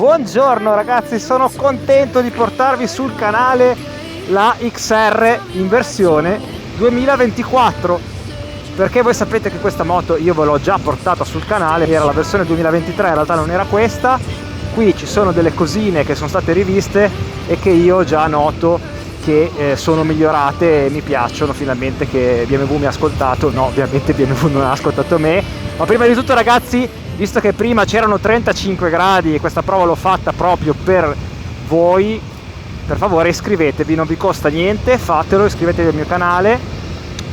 Buongiorno ragazzi, sono contento di portarvi sul canale la XR in versione 2024, perché voi sapete che questa moto io ve l'ho già portata sul canale, era la versione 2023, in realtà non era questa. Qui ci sono delle cosine che sono state riviste e che io già noto che sono migliorate e mi piacciono finalmente che BMW mi ha ascoltato. No, ovviamente BMW non ha ascoltato me, ma prima di tutto ragazzi, visto che prima c'erano 35 gradi e questa prova l'ho fatta proprio per voi, per favore iscrivetevi, non vi costa niente, fatelo, iscrivetevi al mio canale,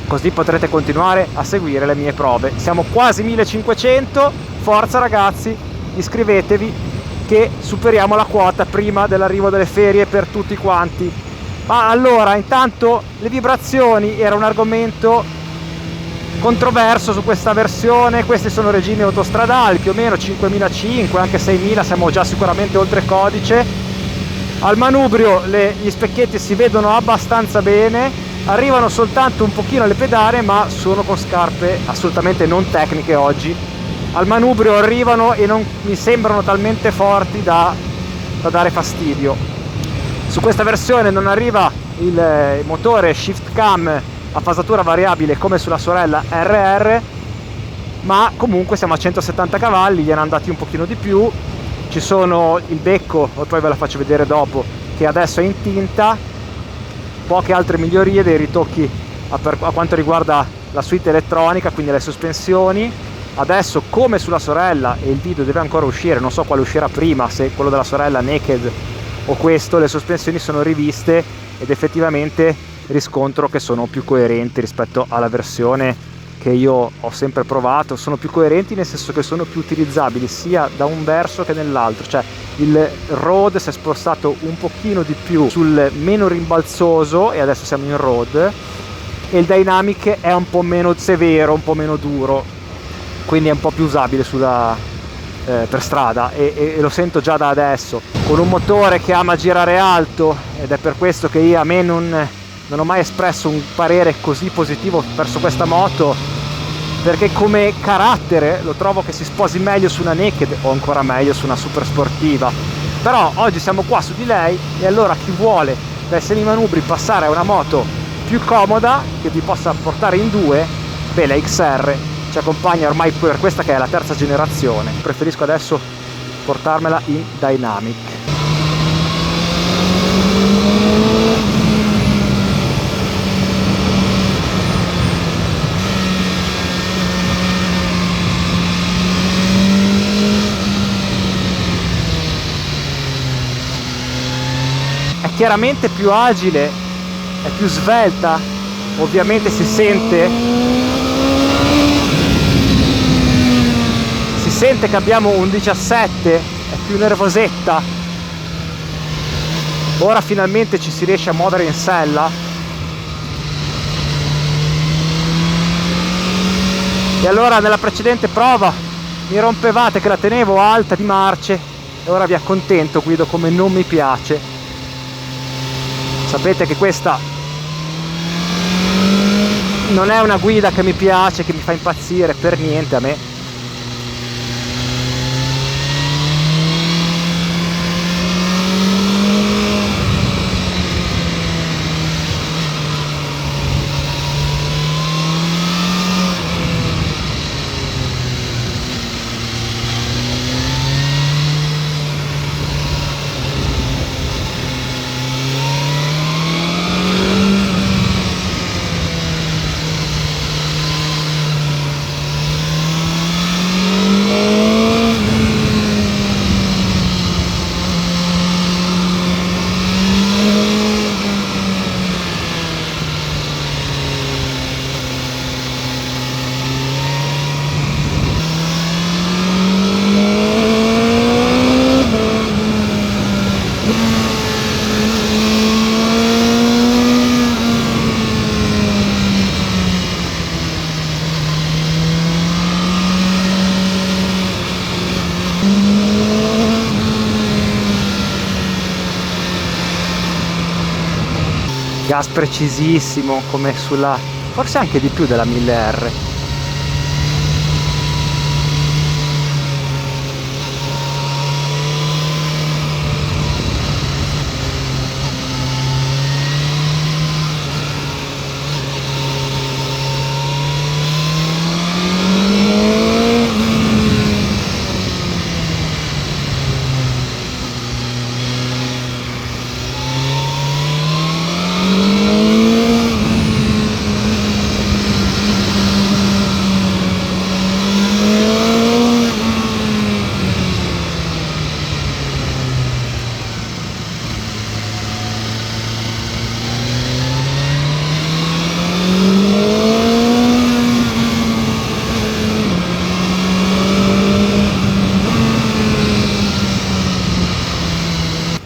così potrete continuare a seguire le mie prove. Siamo quasi 1500, forza ragazzi, iscrivetevi che superiamo la quota prima dell'arrivo delle ferie per tutti quanti. Ma allora, intanto le vibrazioni era un argomento controverso su questa versione. Questi sono regimi autostradali, più o meno 5.500, anche 6.000, siamo già sicuramente oltre codice. Al manubrio gli specchietti si vedono abbastanza bene, arrivano soltanto un pochino alle pedane, ma sono con scarpe assolutamente non tecniche oggi. Al manubrio arrivano e non mi sembrano talmente forti da dare fastidio. Su questa versione non arriva il motore shift cam a fasatura variabile come sulla sorella RR, ma comunque siamo a 170 cavalli, gli erano andati un pochino di più. Ci sono il becco, e poi ve la faccio vedere dopo, che adesso è in tinta, poche altre migliorie, dei ritocchi a quanto riguarda la suite elettronica, quindi le sospensioni. Adesso come sulla sorella, e il video deve ancora uscire, non so quale uscirà prima, se quello della sorella naked o questo, le sospensioni sono riviste ed effettivamente riscontro che sono più coerenti rispetto alla versione che io ho sempre provato. Sono più coerenti nel senso che sono più utilizzabili sia da un verso che nell'altro, cioè il road si è spostato un pochino di più sul meno rimbalzoso e adesso siamo in road, e il dynamic è un po' meno severo, un po' meno duro, quindi è un po' più usabile per strada e lo sento già da adesso, con un motore che ama girare alto, ed è per questo che io non ho mai espresso un parere così positivo verso questa moto, perché come carattere lo trovo che si sposi meglio su una naked o ancora meglio su una super sportiva. Però oggi siamo qua su di lei, e allora chi vuole dai semimanubri passare a una moto più comoda che vi possa portare in due, beh, la XR ci accompagna ormai per questa che è la terza generazione. Preferisco adesso portarmela in dynamic. È chiaramente più agile, è più svelta, ovviamente si sente che abbiamo un 17, è più nervosetta. Ora finalmente ci si riesce a muovere in sella, e allora nella precedente prova mi rompevate che la tenevo alta di marce e ora vi accontento, guido come non mi piace. Sapete che questa non è una guida che mi piace, che mi fa impazzire per niente a me. Gas precisissimo come sulla, forse anche di più della 1000R.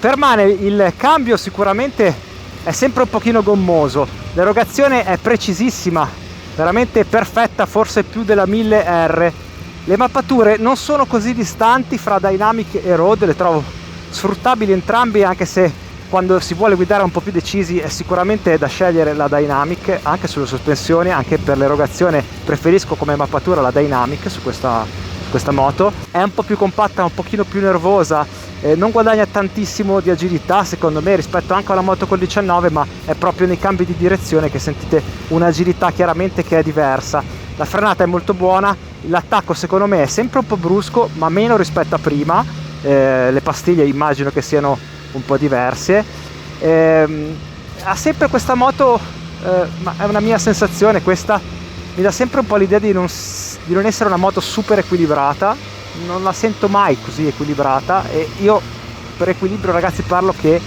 Permane il cambio sicuramente è sempre un pochino gommoso, l'erogazione è precisissima, veramente perfetta, forse più della 1000R. Le mappature non sono così distanti fra Dynamic e Road, le trovo sfruttabili entrambi, anche se quando si vuole guidare un po' più decisi è sicuramente da scegliere la Dynamic, anche sulle sospensioni, anche per l'erogazione preferisco come mappatura la Dynamic su questa moto. È un po' più compatta, un pochino più nervosa, non guadagna tantissimo di agilità secondo me rispetto anche alla moto col 19, ma è proprio nei cambi di direzione che sentite un'agilità chiaramente che è diversa. La frenata è molto buona, l'attacco secondo me è sempre un po' brusco, ma meno rispetto a prima. Le pastiglie immagino che siano un po' diverse. Ha sempre questa moto, ma è una mia sensazione, questa mi dà sempre un po' l'idea di non essere una moto super equilibrata. Non la sento mai così equilibrata, e io per equilibrio, ragazzi, parlo che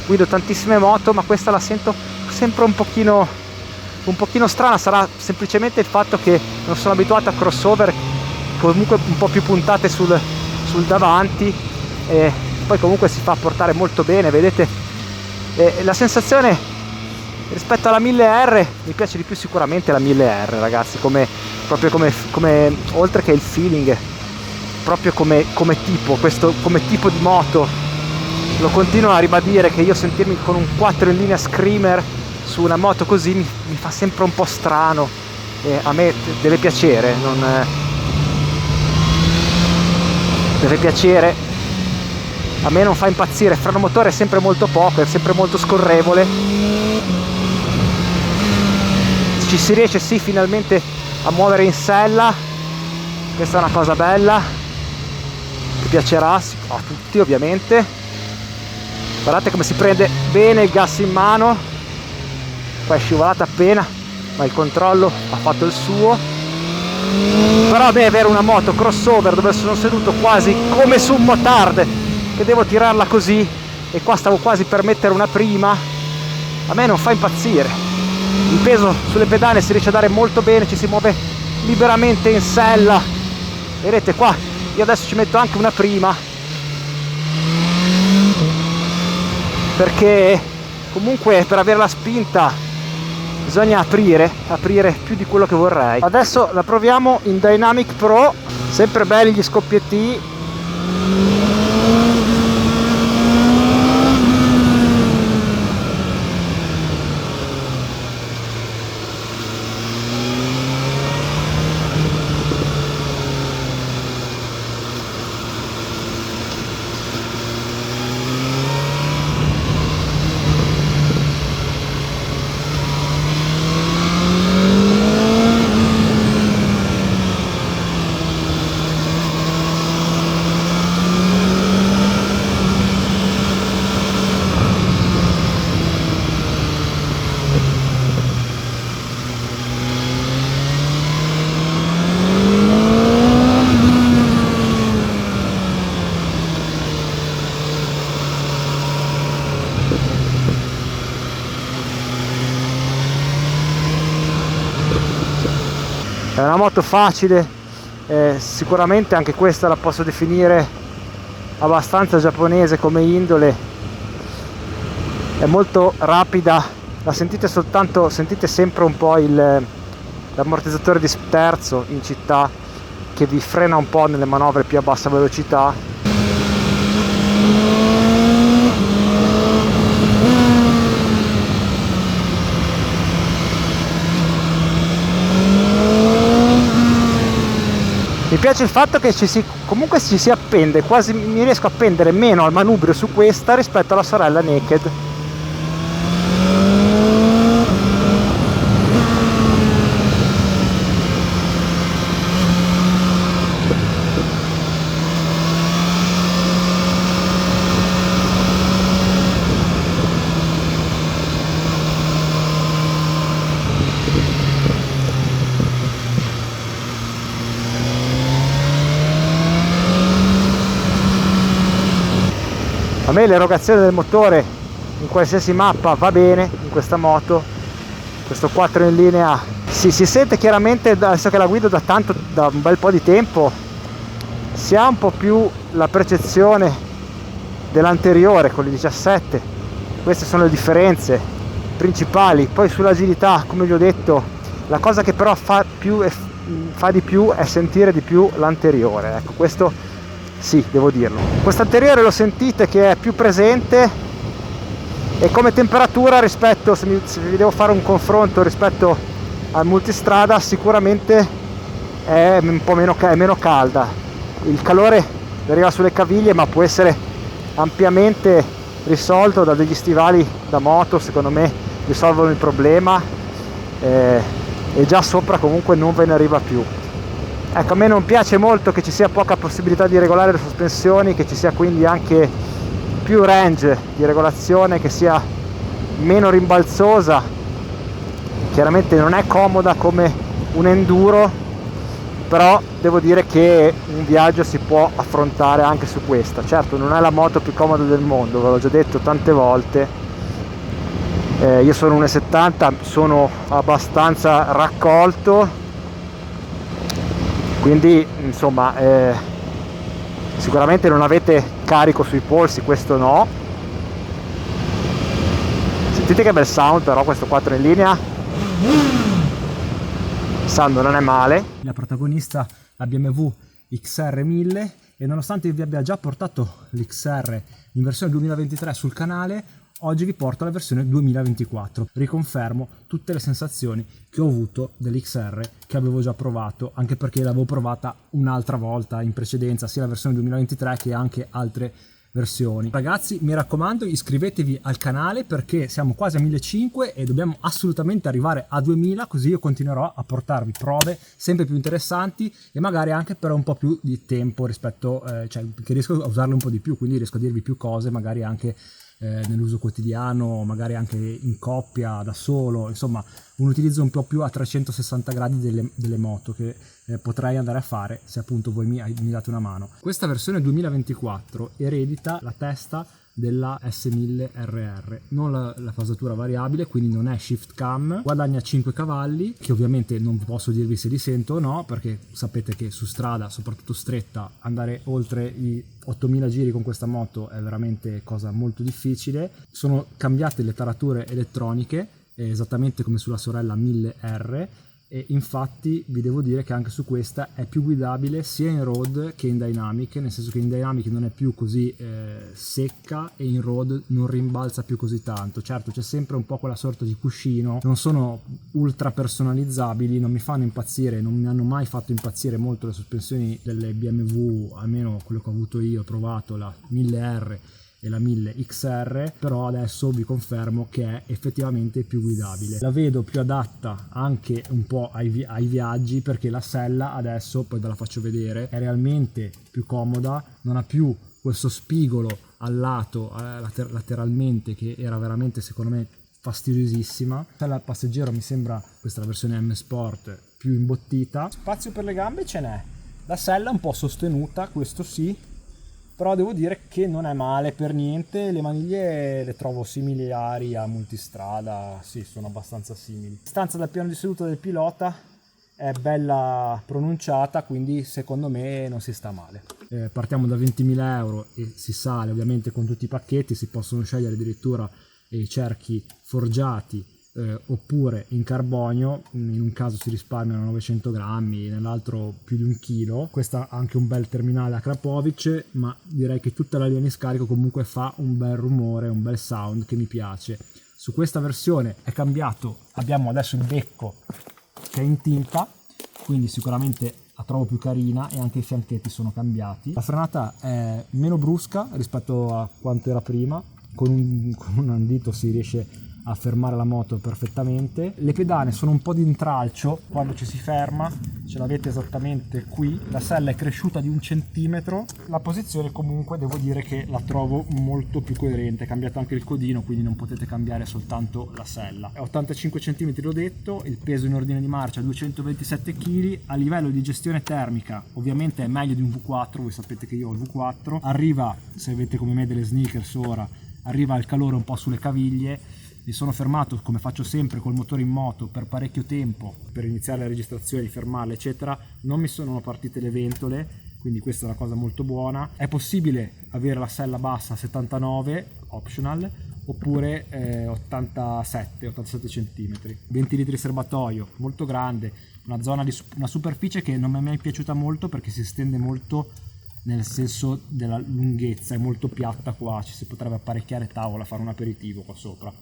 guido tantissime moto, ma questa la sento sempre un pochino strana. Sarà semplicemente il fatto che non sono abituato a crossover comunque un po' più puntate sul davanti, e poi comunque si fa portare molto bene, vedete. La sensazione rispetto alla 1000R mi piace di più sicuramente la 1000R, ragazzi, proprio come oltre che il feeling, proprio come tipo di moto. Lo continuo a ribadire che io sentirmi con un 4 in linea screamer su una moto così mi fa sempre un po' strano, e a me deve piacere, deve piacere. A me non fa impazzire, il freno motore è sempre molto poco, è sempre molto scorrevole. Ci si riesce sì finalmente a muovere in sella, questa è una cosa bella che piacerà a tutti ovviamente. Guardate come si prende bene il gas in mano, qua è scivolata appena, ma il controllo ha fatto il suo. Però a me avere una moto crossover dove sono seduto quasi come su un motard, che devo tirarla così, e qua stavo quasi per mettere una prima, a me non fa impazzire. Il peso sulle pedane si riesce a dare molto bene, ci si muove liberamente in sella, vedete qua io adesso ci metto anche una prima, perché comunque per avere la spinta bisogna aprire più di quello che vorrei. Adesso la proviamo in Dynamic Pro, sempre belli gli scoppietti. È una moto facile, sicuramente anche questa la posso definire abbastanza giapponese come indole, è molto rapida, la sentite sentite sempre un po' l'ammortizzatore di sterzo in città che vi frena un po' nelle manovre più a bassa velocità. Mi piace il fatto che comunque ci si appende, quasi mi riesco a appendere meno al manubrio su questa rispetto alla sorella Naked. A me l'erogazione del motore in qualsiasi mappa va bene in questa moto, questo 4 in linea si sente chiaramente, adesso che la guido da un bel po' di tempo, si ha un po' più la percezione dell'anteriore con le 17. Queste sono le differenze principali. Poi sull'agilità, come vi ho detto, la cosa che però fa di più è sentire di più l'anteriore. Ecco, questo sì, devo dirlo. Quest'anteriore lo sentite che è più presente, e come temperatura rispetto, se vi devo fare un confronto rispetto al multistrada, sicuramente è un po' meno calda. Il calore arriva sulle caviglie, ma può essere ampiamente risolto da degli stivali da moto. Secondo me risolvono il problema, e già sopra comunque non ve ne arriva più. Ecco, a me non piace molto che ci sia poca possibilità di regolare le sospensioni, che ci sia quindi anche più range di regolazione, che sia meno rimbalzosa. Chiaramente non è comoda come un enduro, però devo dire che un viaggio si può affrontare anche su questa. Certo, non è la moto più comoda del mondo, ve l'ho già detto tante volte. Io sono 1,70 m, sono abbastanza raccolto, quindi insomma sicuramente non avete carico sui polsi, questo no. Sentite che bel sound però questo 4 in linea. Il sound non è male. La protagonista, la BMW XR 1000, e nonostante vi abbia già portato l'XR in versione 2023 sul canale, oggi vi porto la versione 2024. Riconfermo tutte le sensazioni che ho avuto dell'XR, che avevo già provato, anche perché l'avevo provata un'altra volta in precedenza, sia la versione 2023 che anche altre versioni. Ragazzi, mi raccomando, iscrivetevi al canale perché siamo quasi a 1500 e dobbiamo assolutamente arrivare a 2000, così io continuerò a portarvi prove sempre più interessanti e magari anche per un po' più di tempo rispetto, cioè che riesco a usarle un po' di più, quindi riesco a dirvi più cose magari anche nell'uso quotidiano, magari anche in coppia, da solo, insomma un utilizzo un po' più a 360 gradi delle moto che potrei andare a fare se appunto voi mi date una mano. Questa versione 2024 eredita la testa della S1000RR, non la fasatura variabile, quindi non è shift cam, guadagna 5 cavalli che ovviamente non posso dirvi se li sento o no, perché sapete che su strada, soprattutto stretta, andare oltre i 8000 giri con questa moto è veramente cosa molto difficile. Sono cambiate le tarature elettroniche esattamente come sulla sorella 1000R, e infatti vi devo dire che anche su questa è più guidabile sia in road che in dynamic, nel senso che in dynamic non è più così secca e in road non rimbalza più così tanto. Certo, c'è sempre un po' quella sorta di cuscino, non sono ultra personalizzabili, non mi fanno impazzire, non mi hanno mai fatto impazzire molto le sospensioni delle BMW, almeno quello che ho avuto io, ho provato la 1000R e la 1000 XR, però adesso vi confermo che è effettivamente più guidabile. La vedo più adatta anche un po' ai viaggi, perché la sella adesso, poi ve la faccio vedere, è realmente più comoda, non ha più questo spigolo al lato lateralmente che era veramente secondo me fastidiosissima. La sella passeggero mi sembra, questa è la versione M Sport, più imbottita. Spazio per le gambe ce n'è, la sella è un po' sostenuta, questo sì, però devo dire che non è male per niente. Le maniglie le trovo similari a multistrada, sì, sono abbastanza simili. La distanza dal piano di seduta del pilota è bella pronunciata, quindi secondo me non si sta male. Partiamo da 20.000 euro e si sale ovviamente con tutti i pacchetti, si possono scegliere addirittura i cerchi forgiati oppure in carbonio. In un caso si risparmiano 900 grammi, nell'altro più di 1 chilo. Questa ha anche un bel terminale a Krapovic, ma direi che tutta la linea di scarico comunque fa un bel rumore, un bel sound che mi piace. Su questa versione è cambiato, abbiamo adesso il becco che è in tinta, quindi sicuramente la trovo più carina, e anche i fianchetti sono cambiati. La frenata è meno brusca rispetto a quanto era prima, con un dito si riesce a fermare la moto perfettamente. Le pedane sono un po' di intralcio quando ci si ferma, ce l'avete esattamente qui. La sella è cresciuta di 1 centimetro. La posizione comunque devo dire che la trovo molto più coerente, è cambiato anche il codino, quindi non potete cambiare soltanto la sella. È 85 cm l'ho detto, il peso in ordine di marcia 227 kg. A livello di gestione termica ovviamente è meglio di un V4, voi sapete che io ho il V4. Arriva, se avete come me delle sneakers ora, arriva il calore un po' sulle caviglie. Mi sono fermato, come faccio sempre col motore in moto, per parecchio tempo per iniziare le registrazioni, fermarle eccetera. Non mi sono partite le ventole, quindi questa è una cosa molto buona. È possibile avere la sella bassa a 79 optional oppure 87 cm, 20 litri serbatoio, molto grande, una superficie che non mi è mai piaciuta molto perché si estende molto nel senso della lunghezza, è molto piatta qua, ci si potrebbe apparecchiare tavola, fare un aperitivo qua sopra.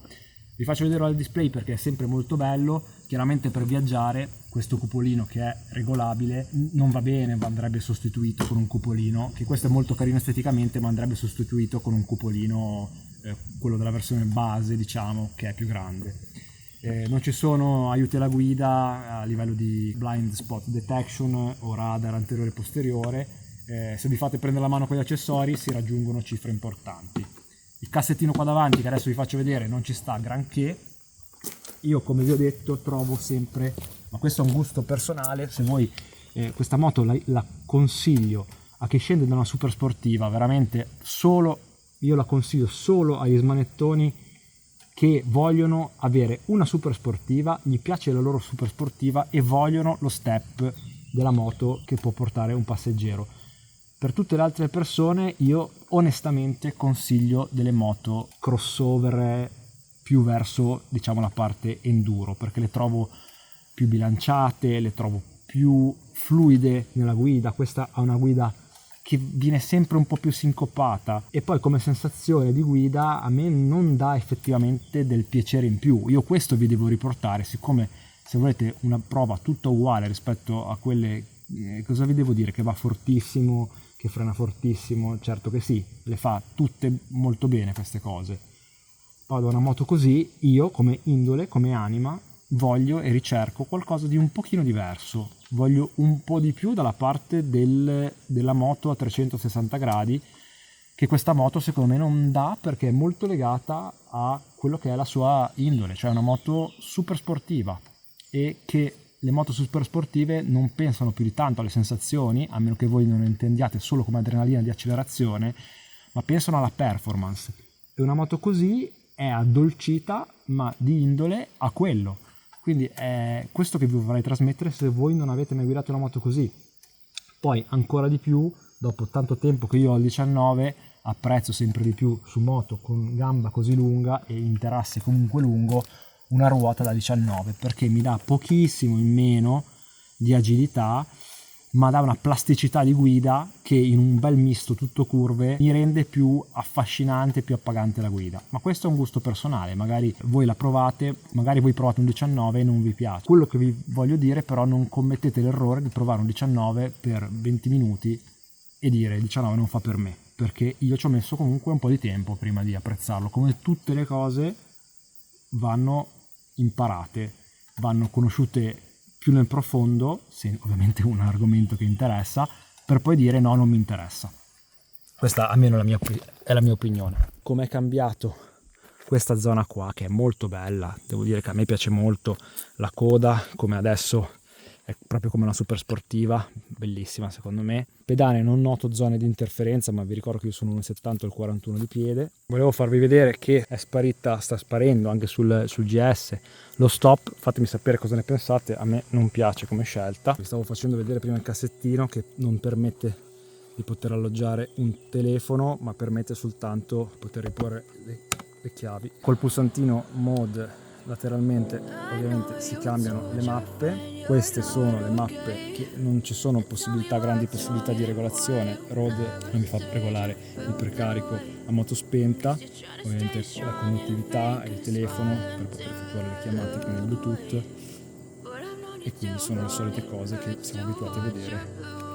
Vi faccio vedere al display perché è sempre molto bello. Chiaramente per viaggiare questo cupolino che è regolabile non va bene, andrebbe sostituito con un cupolino, che questo è molto carino esteticamente, ma andrebbe sostituito con un cupolino, quello della versione base, diciamo, che è più grande. Non ci sono aiuti alla guida a livello di blind spot detection o radar anteriore e posteriore. Se vi fate prendere la mano con gli accessori si raggiungono cifre importanti. Il cassettino qua davanti, che adesso vi faccio vedere, non ci sta granché. Io, come vi ho detto, trovo sempre, ma questo è un gusto personale, se voi questa moto la consiglio a chi scende da una super sportiva, veramente io la consiglio solo agli smanettoni che vogliono avere una super sportiva, gli piace la loro super sportiva e vogliono lo step della moto che può portare un passeggero. Per tutte le altre persone io onestamente consiglio delle moto crossover più verso, diciamo, la parte enduro, perché le trovo più bilanciate, le trovo più fluide nella guida. Questa ha una guida che viene sempre un po' più sincopata e poi come sensazione di guida a me non dà effettivamente del piacere in più. Io questo vi devo riportare, siccome se volete una prova tutta uguale rispetto a quelle, cosa vi devo dire, che va fortissimo, che frena fortissimo, certo che sì, le fa tutte molto bene queste cose. Vado a una moto così, io come indole, come anima, voglio e ricerco qualcosa di un pochino diverso, voglio un po' di più dalla parte della moto a 360 gradi, che questa moto secondo me non dà, perché è molto legata a quello che è la sua indole, cioè una moto super sportiva, e che le moto super sportive non pensano più di tanto alle sensazioni, a meno che voi non intendiate solo come adrenalina di accelerazione, ma pensano alla performance. E una moto così è addolcita, ma di indole a quello. Quindi è questo che vi vorrei trasmettere se voi non avete mai guidato una moto così. Poi ancora di più, dopo tanto tempo che io ho il 19, apprezzo sempre di più su moto con gamba così lunga e interasse comunque lungo una ruota da 19, perché mi dà pochissimo in meno di agilità, ma dà una plasticità di guida che in un bel misto tutto curve mi rende più affascinante, più appagante la guida. Ma questo è un gusto personale, magari voi la provate, magari voi provate un 19 e non vi piace. Quello che vi voglio dire però, non commettete l'errore di provare un 19 per 20 minuti e dire il 19 non fa per me, perché io ci ho messo comunque un po' di tempo prima di apprezzarlo. Come tutte le cose vanno imparate, vanno conosciute più nel profondo, se ovviamente è un argomento che interessa, per poi dire no, non mi interessa. Questa almeno è la mia opinione. Come è cambiato questa zona qua, che è molto bella, devo dire che a me piace molto la coda, come adesso è proprio come una super sportiva, bellissima secondo me. Pedane non noto zone di interferenza, ma vi ricordo che io sono 1,70 e il 41 di piede. Volevo farvi vedere che è sparita, sta sparendo anche sul GS lo stop, fatemi sapere cosa ne pensate, a me non piace come scelta. Vi stavo facendo vedere prima il cassettino che non permette di poter alloggiare un telefono, ma permette soltanto di poter riporre le chiavi. Col pulsantino mode lateralmente ovviamente si cambiano le mappe. Queste sono le mappe che non ci sono grandi possibilità di regolazione. Road non mi fa regolare il precarico a moto spenta, ovviamente la connettività e il telefono per poter effettuare le chiamate con il Bluetooth, e quindi sono le solite cose che siamo abituati a vedere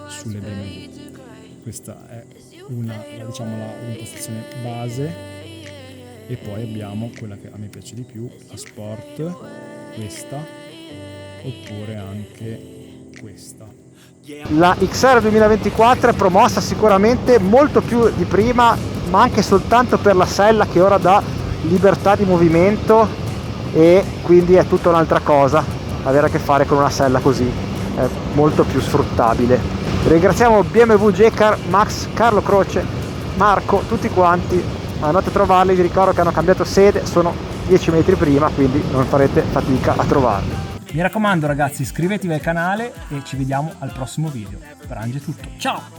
sulle BMW. Questa è l'impostazione base. E poi abbiamo quella che a me piace di più, la Sport, questa, oppure anche questa. La XR 2024 è promossa sicuramente molto più di prima, ma anche soltanto per la sella che ora dà libertà di movimento, e quindi è tutta un'altra cosa avere a che fare con una sella così, è molto più sfruttabile. Ringraziamo BMW J-Car, Max, Carlo Croce, Marco, tutti quanti. Andate a trovarli, vi ricordo che hanno cambiato sede, sono 10 metri prima, quindi non farete fatica a trovarli. Mi raccomando ragazzi, iscrivetevi al canale e ci vediamo al prossimo video. Per Ange è tutto, ciao!